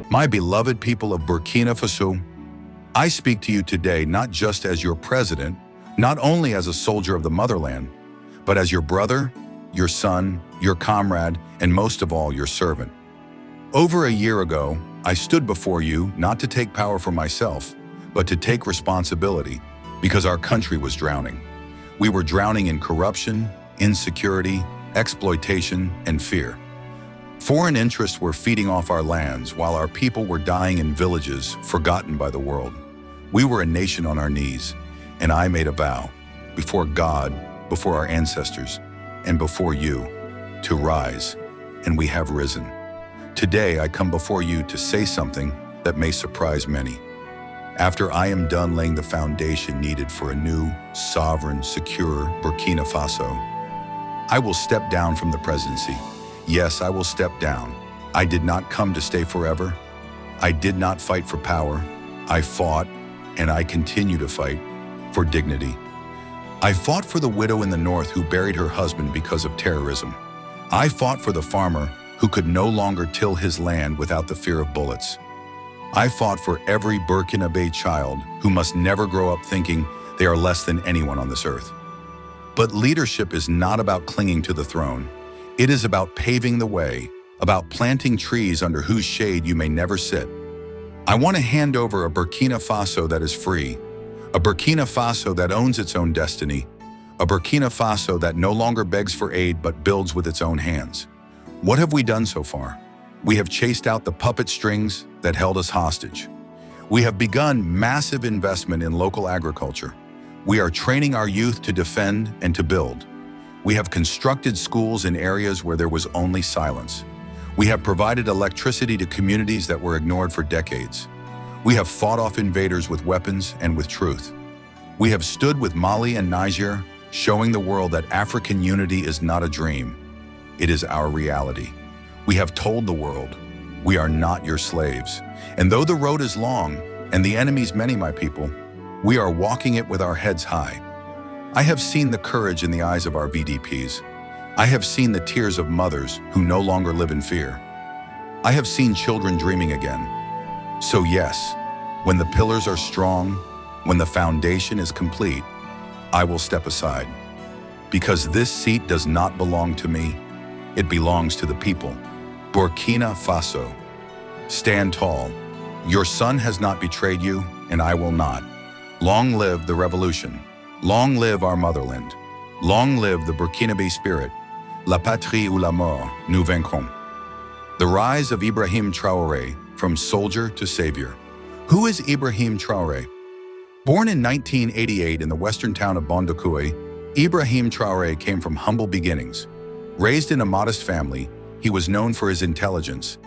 My beloved people of Burkina Faso, I speak to you today not just as your president, not only as a soldier of the motherland, but as your brother, your son, your comrade, and most of all, your servant. Over a year ago, I stood before you not to take power for myself, but to take responsibility, because our country was drowning. We were drowning in corruption, insecurity, exploitation, and fear. Foreign interests were feeding off our lands while our people were dying in villages forgotten by the world. We were a nation on our knees, and I made a vow, before God, before our ancestors, and before you, to rise, and we have risen. Today I come before you to say something that may surprise many. After I am done laying the foundation needed for a new, sovereign, secure Burkina Faso, I will step down from the presidency. Yes, I will step down. I did not come to stay forever. I did not fight for power. I fought, and I continue to fight, for dignity. I fought for the widow in the north who buried her husband because of terrorism. I fought for the farmer who could no longer till his land without the fear of bullets. I fought for every Burkinabe child who must never grow up thinking they are less than anyone on this earth. But leadership is not about clinging to the throne. It is about paving the way, about planting trees under whose shade you may never sit. I want to hand over a Burkina Faso that is free, a Burkina Faso that owns its own destiny, a Burkina Faso that no longer begs for aid but builds with its own hands. What have we done so far? We have chased out the puppet strings that held us hostage. We have begun massive investment in local agriculture. We are training our youth to defend and to build. We have constructed schools in areas where there was only silence. We have provided electricity to communities that were ignored for decades. We have fought off invaders with weapons and with truth. We have stood with Mali and Niger, showing the world that African unity is not a dream. It is our reality. We have told the world, we are not your slaves. And though the road is long and the enemies many, my people, we are walking it with our heads high. I have seen the courage in the eyes of our VDPs. I have seen the tears of mothers who no longer live in fear. I have seen children dreaming again. So yes, when the pillars are strong, when the foundation is complete, I will step aside. Because this seat does not belong to me, it belongs to the people. Burkina Faso, stand tall. Your son has not betrayed you, and I will not. Long live the revolution. Long live our motherland. Long live the Burkinabe spirit. La patrie ou la mort, nous vaincrons. The rise of Ibrahim Traoré, from soldier to savior. Who is Ibrahim Traoré? Born in 1988 in the western town of Bondoukoui, Ibrahim Traoré came from humble beginnings. Raised in a modest family, he was known for his intelligence,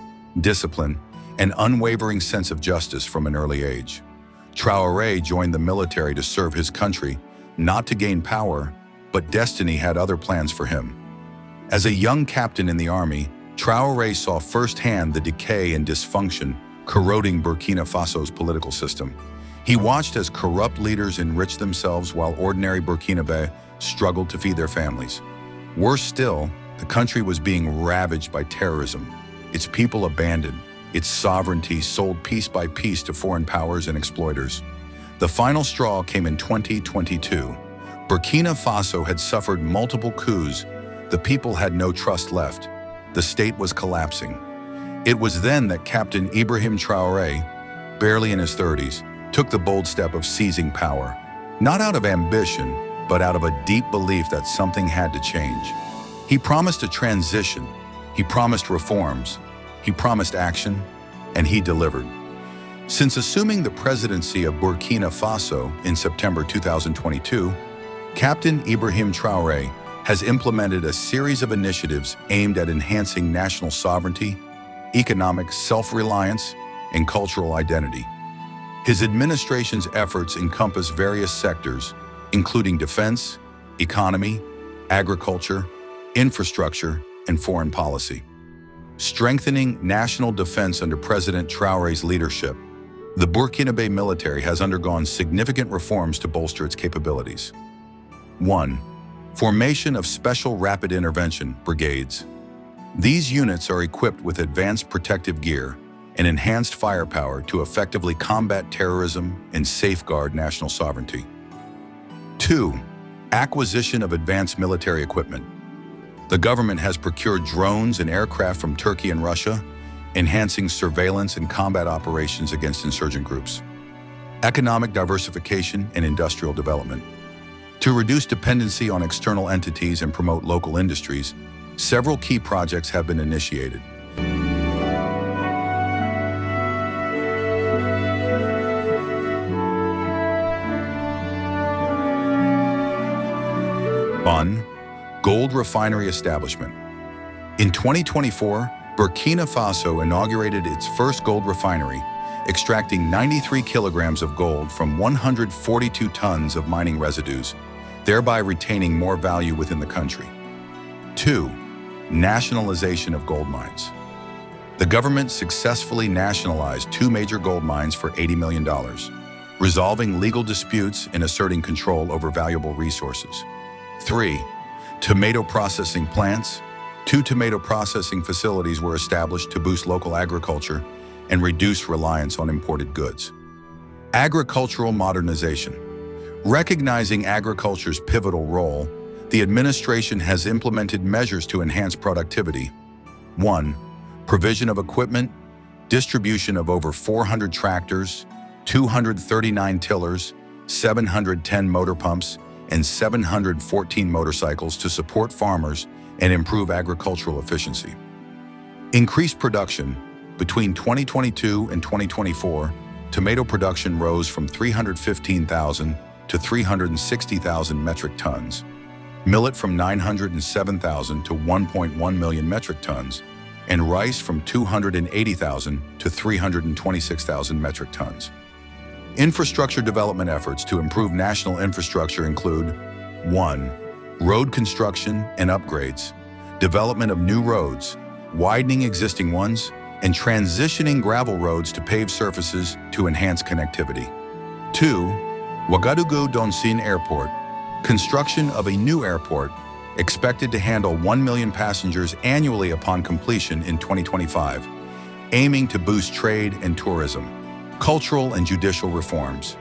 discipline, and unwavering sense of justice from an early age. Traoré joined the military to serve his country, not to gain power, but destiny had other plans for him. As a young captain in the army, Traoré saw firsthand the decay and dysfunction corroding Burkina Faso's political system. He watched as corrupt leaders enriched themselves while ordinary Burkinabe struggled to feed their families. Worse still, the country was being ravaged by terrorism, its people abandoned, its sovereignty sold piece by piece to foreign powers and exploiters. The final straw came in 2022. Burkina Faso had suffered multiple coups. The people had no trust left. The state was collapsing. It was then that Captain Ibrahim Traoré, barely in his 30s, took the bold step of seizing power. Not out of ambition, but out of a deep belief that something had to change. He promised a transition. He promised reforms. He promised action, and he delivered. Since assuming the presidency of Burkina Faso in September 2022, Captain Ibrahim Traoré has implemented a series of initiatives aimed at enhancing national sovereignty, economic self-reliance, and cultural identity. His administration's efforts encompass various sectors, including defense, economy, agriculture, infrastructure, and foreign policy. Strengthening national defense under President Traoré's leadership, the Burkinabe military has undergone significant reforms to bolster its capabilities. 1. Formation of Special Rapid Intervention Brigades. These units are equipped with advanced protective gear and enhanced firepower to effectively combat terrorism and safeguard national sovereignty. 2. Acquisition of advanced military equipment. The government has procured drones and aircraft from Turkey and Russia, enhancing surveillance and combat operations against insurgent groups. Economic diversification and industrial development. To reduce dependency on external entities and promote local industries, several key projects have been initiated. One, gold refinery establishment. In 2024, Burkina Faso inaugurated its first gold refinery, extracting 93 kilograms of gold from 142 tons of mining residues, thereby retaining more value within the country. 2. Nationalization of gold mines. The government successfully nationalized 2 major gold mines for $80 million, resolving legal disputes and asserting control over valuable resources. 3. Tomato processing plants. 2 tomato processing facilities were established to boost local agriculture and reduce reliance on imported goods. Agricultural modernization. Recognizing agriculture's pivotal role, the administration has implemented measures to enhance productivity. 1. Provision of equipment, distribution of over 400 tractors, 239 tillers, 710 motor pumps, and 714 motorcycles to support farmers and improve agricultural efficiency. Increased production. Between 2022 and 2024, tomato production rose from 315,000 to 360,000 metric tons, millet from 907,000 to 1.1 million metric tons, and rice from 280,000 to 326,000 metric tons. Infrastructure development efforts to improve national infrastructure include 1. Road construction and upgrades, development of new roads, widening existing ones, and transitioning gravel roads to paved surfaces to enhance connectivity. 2. Ouagadougou Donsine Airport, construction of a new airport expected to handle 1 million passengers annually upon completion in 2025, aiming to boost trade and tourism. Cultural and judicial reforms.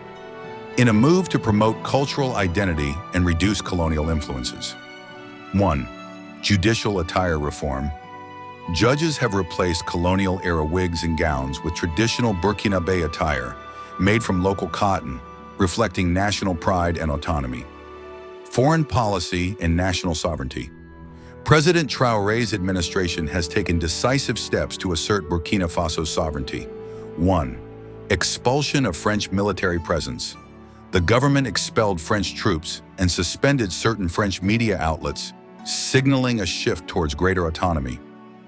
In a move to promote cultural identity and reduce colonial influences. 1. Judicial attire reform. Judges have replaced colonial-era wigs and gowns with traditional Burkinabe attire, made from local cotton, reflecting national pride and autonomy. Foreign policy and national sovereignty. President Traoré's administration has taken decisive steps to assert Burkina Faso's sovereignty. 1. Expulsion of French military presence. The government expelled French troops and suspended certain French media outlets, signaling a shift towards greater autonomy.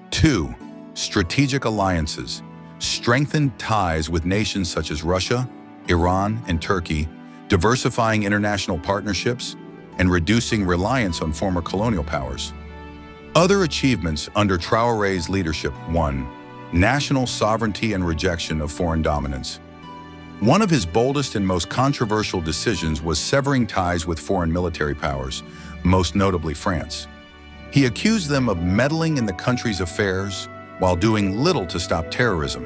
2. Strategic alliances. Strengthened ties with nations such as Russia, Iran, and Turkey, diversifying international partnerships and reducing reliance on former colonial powers. Other achievements under Traoré's leadership. 1. National sovereignty and rejection of foreign dominance. One of his boldest and most controversial decisions was severing ties with foreign military powers, most notably France. He accused them of meddling in the country's affairs while doing little to stop terrorism.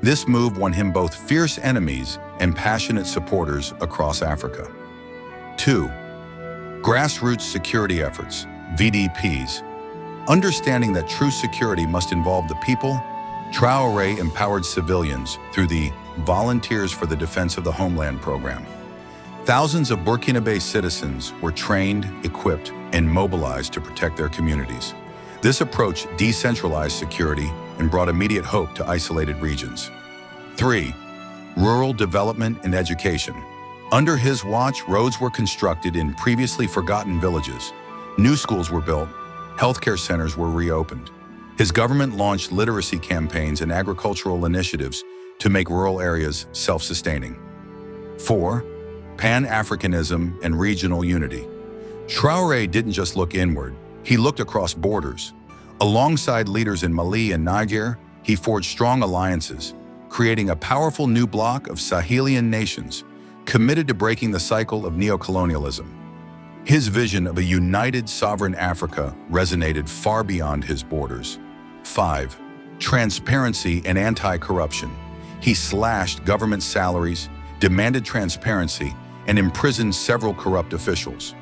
This move won him both fierce enemies and passionate supporters across Africa. 2. Grassroots security efforts, VDPs. Understanding that true security must involve the people, Traoré empowered civilians through the Volunteers for the Defense of the Homeland program. Thousands of Burkinabe citizens were trained, equipped, and mobilized to protect their communities. This approach decentralized security and brought immediate hope to isolated regions. 3. Rural development and education. Under his watch, roads were constructed in previously forgotten villages. New schools were built, healthcare centers were reopened. His government launched literacy campaigns and agricultural initiatives to make rural areas self-sustaining. 4. Pan-Africanism and regional unity. Traoré didn't just look inward, he looked across borders. Alongside leaders in Mali and Niger, he forged strong alliances, creating a powerful new bloc of Sahelian nations committed to breaking the cycle of neocolonialism. His vision of a united sovereign Africa resonated far beyond his borders. 5. transparency and anti-corruption. He slashed government salaries, demanded transparency, and imprisoned several corrupt officials.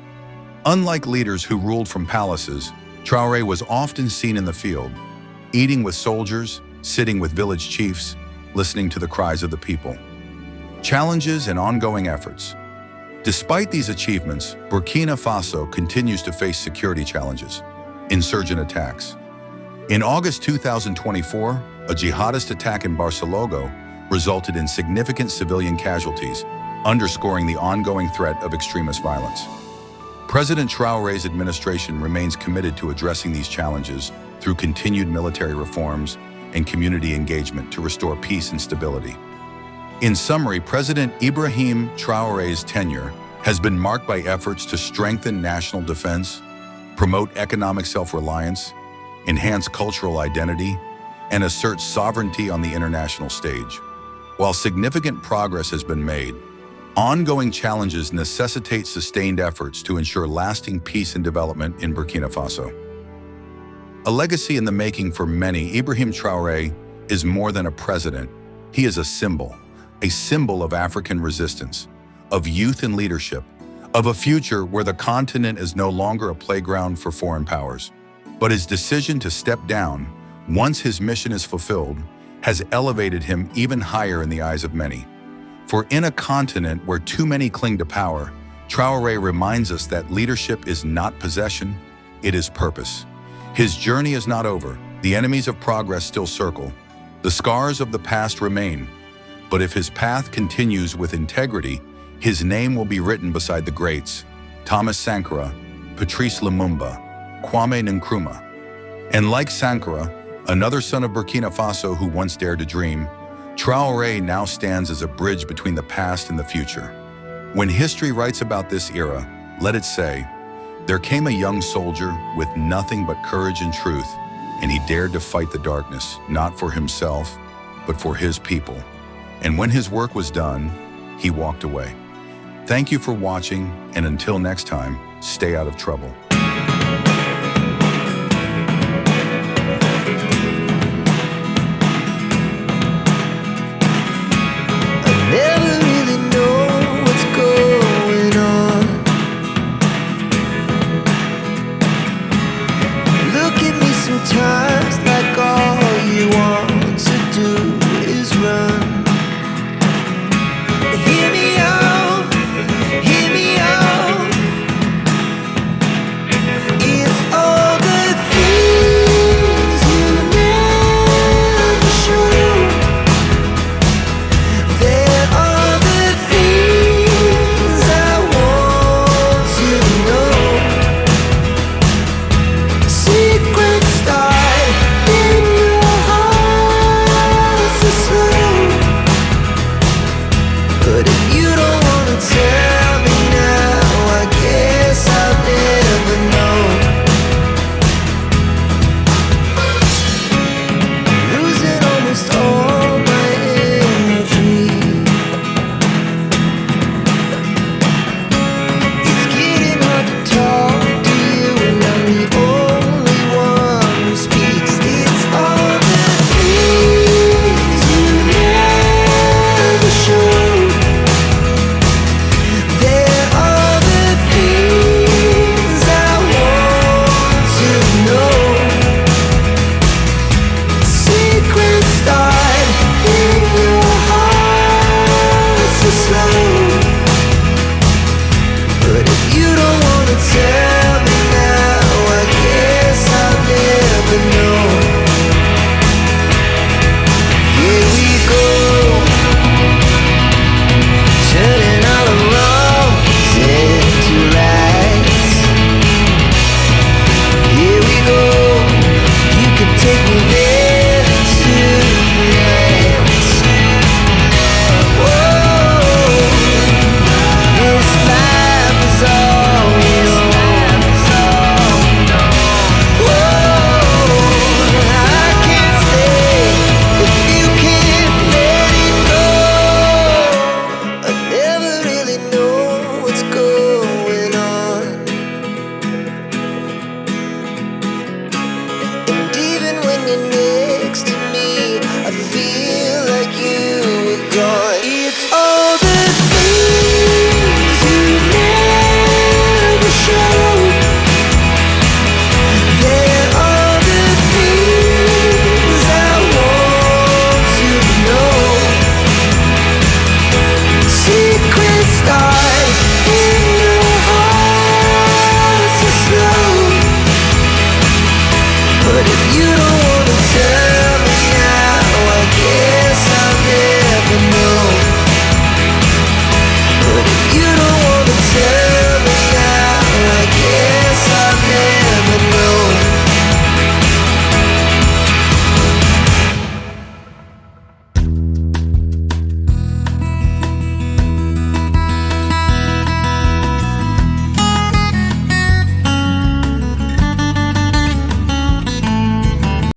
Unlike leaders who ruled from palaces, Traoré was often seen in the field, eating with soldiers, sitting with village chiefs, listening to the cries of the people. Challenges and ongoing efforts. Despite these achievements, Burkina Faso continues to face security challenges, insurgent attacks. In August 2024, a jihadist attack in Barcelona resulted in significant civilian casualties, underscoring the ongoing threat of extremist violence. President Traoré's administration remains committed to addressing these challenges through continued military reforms and community engagement to restore peace and stability. In summary, President Ibrahim Traoré's tenure has been marked by efforts to strengthen national defense, promote economic self-reliance, enhance cultural identity, and assert sovereignty on the international stage. While significant progress has been made, ongoing challenges necessitate sustained efforts to ensure lasting peace and development in Burkina Faso. A legacy in the making for many, Ibrahim Traoré is more than a president. He is a symbol of African resistance, of youth and leadership, of a future where the continent is no longer a playground for foreign powers. But his decision to step down, once his mission is fulfilled, has elevated him even higher in the eyes of many. For in a continent where too many cling to power, Traoré reminds us that leadership is not possession, it is purpose. His journey is not over. The enemies of progress still circle. The scars of the past remain. But if his path continues with integrity, his name will be written beside the greats, Thomas Sankara, Patrice Lumumba, Kwame Nkrumah. And like Sankara, another son of Burkina Faso who once dared to dream, Traoré now stands as a bridge between the past and the future. When history writes about this era, let it say, there came a young soldier with nothing but courage and truth, and he dared to fight the darkness, not for himself, but for his people. And when his work was done, he walked away. Thank you for watching, and until next time, stay out of trouble.